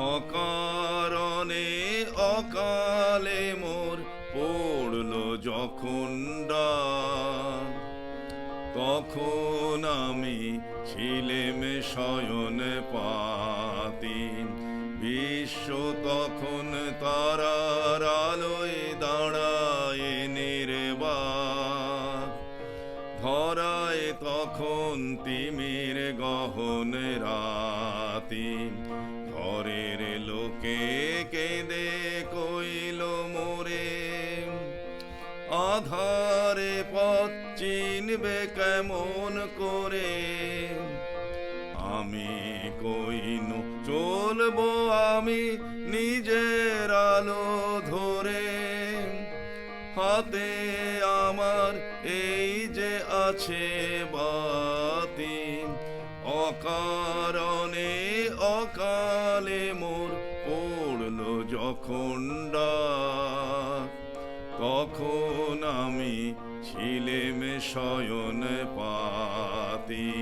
অকারণে অকালে মোর পড়ল যখন ডাক, তখন আমি ছিলেম শয়ন পাতি। বিশ্ব তখন তারার আলোয় দাঁড়ায় নির্বাক, ধরায় তখন তিমির গহন রাতি। ঘরের লোকে কেঁদে কইল মোরে, আধারে পথ চিনবে কেমন করে। আমি কইনু চলবো আমি নিজের আলো ধরে, হাতে আমার এই যে আছে বাতি। অকারণে অকালে মোর পড়ল যখন ডাক, তখন আমি ছিলেম শয়ন পাতি।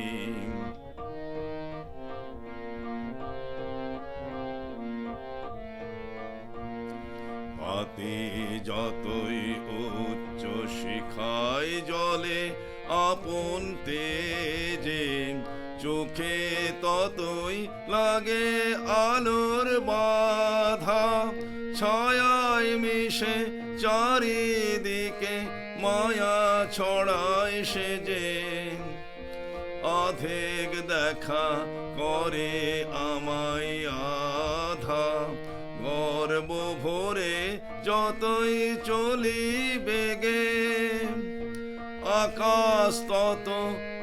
পাতি যতই উচ্চ শিখায় জলে আপন তেজে, চোখে ততই লাগে আলোর বাধা। ছায়ায় মিশে চারিদিকে মায়া ছড়ায় সে যে, অধেক দেখা করে আমায় আধা। গর্ব ভরে যতই চলি বেগে, আকাশ তত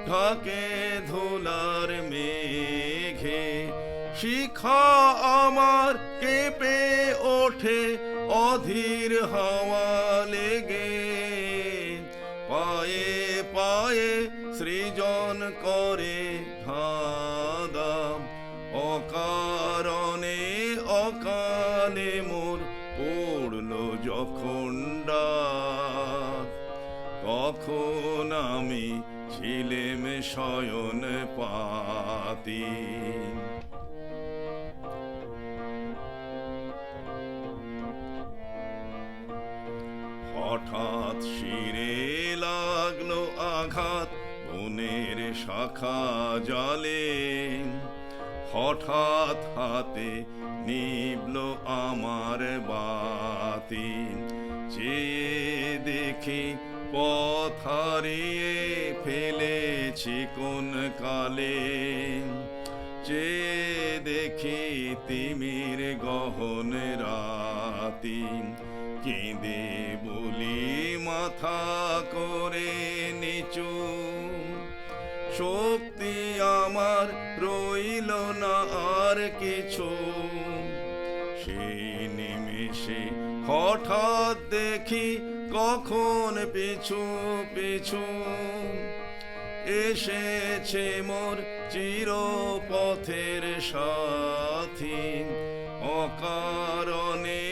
ঢাকে ধুলার মেঘে। শিখা আমার কেঁপে ওঠে অধীর হাওয়া লেগে, পায়ে পায়ে সৃজন করে ধাঁধা। অকারণে অকালে মোর পড়ল যখন ডাক, তখন আমি ছিলেম শয়ন পাতি। হঠাৎ শিরে লাগলো আঘাত বনের শাখা জালে, হঠাৎ হাতে নিবল আমার বাতি। চেয়ে দেখি পথ হারিয়ে ফেলেছি কোন কালে, চেয়ে দেখি তিমির গহন রাতি। কেঁদে বলি মাথা করে নিচু, শক্তি আমার রইল না আর কিছু। সেই নিমেষে হঠাৎ দেখি কখন পিছু পিছু এসেছে মোর চিরপথের সাথী। অকারণে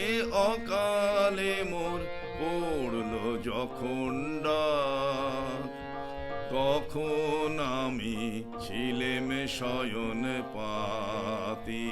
অকালে মোর পড়ল যখন ডাক, তখন আমি ছিলেম শয়ন পাতি।